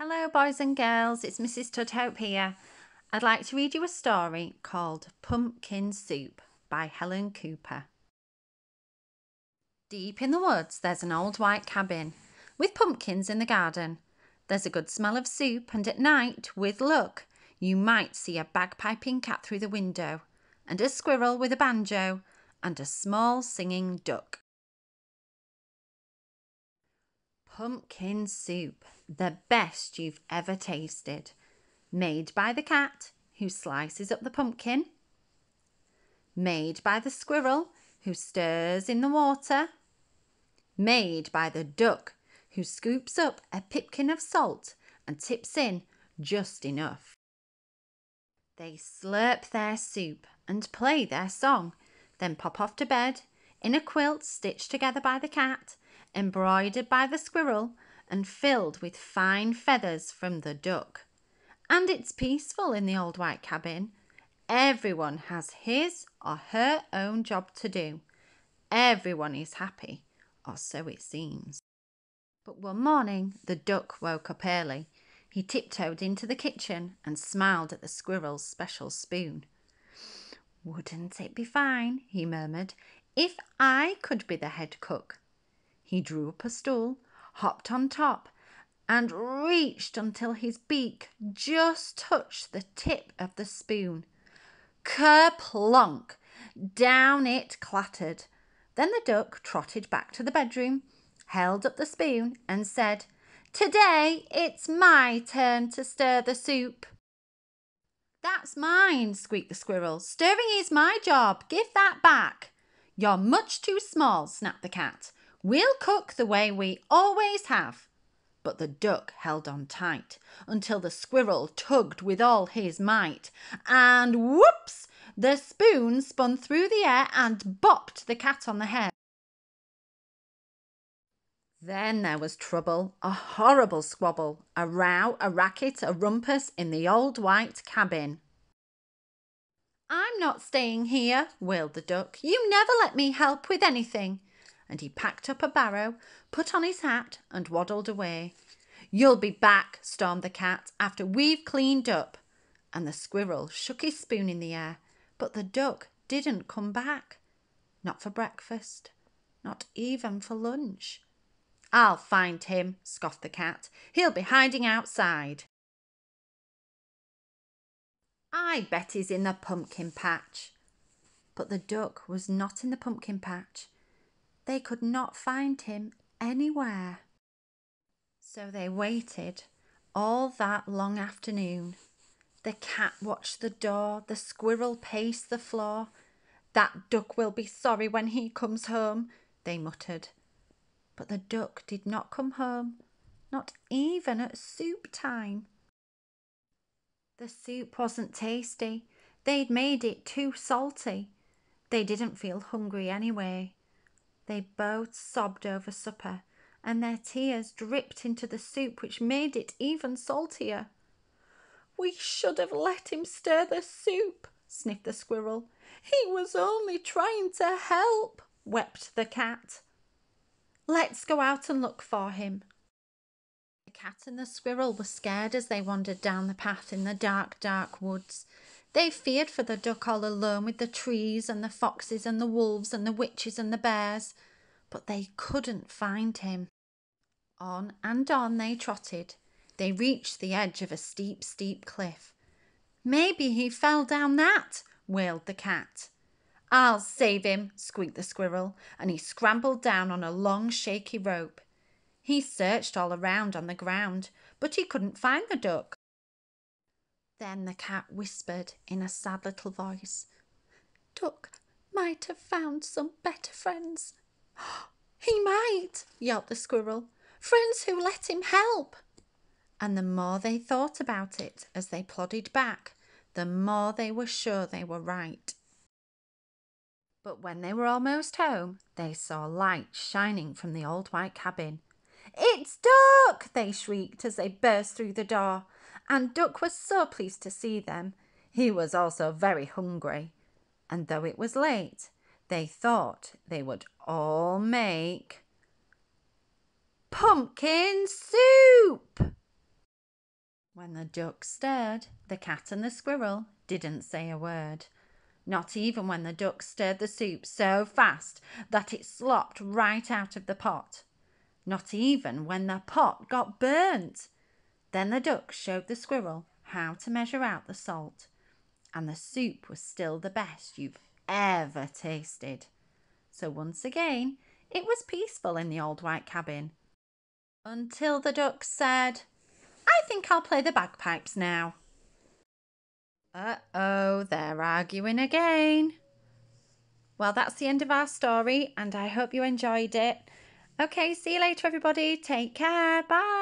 Hello boys and girls, it's Mrs Tudhope here. I'd like to read you a story called Pumpkin Soup by Helen Cooper. Deep in the woods there's an old white cabin with pumpkins in the garden. There's a good smell of soup, and at night, with luck, you might see a bagpiping cat through the window, and a squirrel with a banjo, and a small singing duck. Pumpkin soup, the best you've ever tasted. Made by the cat, who slices up the pumpkin. Made by the squirrel, who stirs in the water. Made by the duck, who scoops up a pipkin of salt and tips in just enough. They slurp their soup and play their song, then pop off to bed in a quilt stitched together by the cat, embroidered by the squirrel, and filled with fine feathers from the duck. And it's peaceful in the old white cabin. Everyone has his or her own job to do. Everyone is happy, or so it seems. But one morning the duck woke up early. He tiptoed into the kitchen and smiled at the squirrel's special spoon. "Wouldn't it be fine," he murmured, "if I could be the head cook?" He drew up a stool, hopped on top, and reached until his beak just touched the tip of the spoon. Kerplunk! Down it clattered. Then the duck trotted back to the bedroom, held up the spoon and said, "Today it's my turn to stir the soup." "That's mine," squeaked the squirrel. "Stirring is my job. Give that back." "You're much too small," snapped the cat. "We'll cook the way we always have." But the duck held on tight until the squirrel tugged with all his might, and whoops! The spoon spun through the air and bopped the cat on the head. Then there was trouble, a horrible squabble, a row, a racket, a rumpus in the old white cabin. "I'm not staying here," wailed the duck. "You never let me help with anything." And he packed up a barrow, put on his hat, and waddled away. "You'll be back," stormed the cat, "after we've cleaned up." And the squirrel shook his spoon in the air, but the duck didn't come back. Not for breakfast, not even for lunch. "I'll find him," scoffed the cat. "He'll be hiding outside." "I bet he's in the pumpkin patch." But the duck was not in the pumpkin patch. They could not find him anywhere. So they waited all that long afternoon. The cat watched the door, the squirrel paced the floor. "That duck will be sorry when he comes home," they muttered. But the duck did not come home, not even at soup time. The soup wasn't tasty. They'd made it too salty. They didn't feel hungry anyway. They both sobbed over supper, and their tears dripped into the soup, which made it even saltier. "We should have let him stir the soup," sniffed the squirrel. "He was only trying to help," wept the cat. "Let's go out and look for him." The cat and the squirrel were scared as they wandered down the path in the dark, dark woods. They feared for the duck all alone with the trees and the foxes and the wolves and the witches and the bears, but they couldn't find him. On and on they trotted. They reached the edge of a steep, steep cliff. "Maybe he fell down that," wailed the cat. "I'll save him," squeaked the squirrel, and he scrambled down on a long, shaky rope. He searched all around on the ground, but he couldn't find the duck. Then the cat whispered in a sad little voice, "Duck might have found some better friends." "He might," yelped the squirrel. "Friends who let him help." And the more they thought about it as they plodded back, the more they were sure they were right. But when they were almost home, they saw light shining from the old white cabin. "It's Duck!" they shrieked as they burst through the door. And Duck was so pleased to see them. He was also very hungry. And though it was late, they thought they would all make pumpkin soup. When the duck stirred, the cat and the squirrel didn't say a word. Not even when the duck stirred the soup so fast that it slopped right out of the pot. Not even when the pot got burnt. Then the duck showed the squirrel how to measure out the salt, and the soup was still the best you've ever tasted. So once again, it was peaceful in the old white cabin. Until the duck said, "I think I'll play the bagpipes now." Uh-oh, they're arguing again. Well, that's the end of our story, and I hope you enjoyed it. Okay, see you later, everybody. Take care. Bye.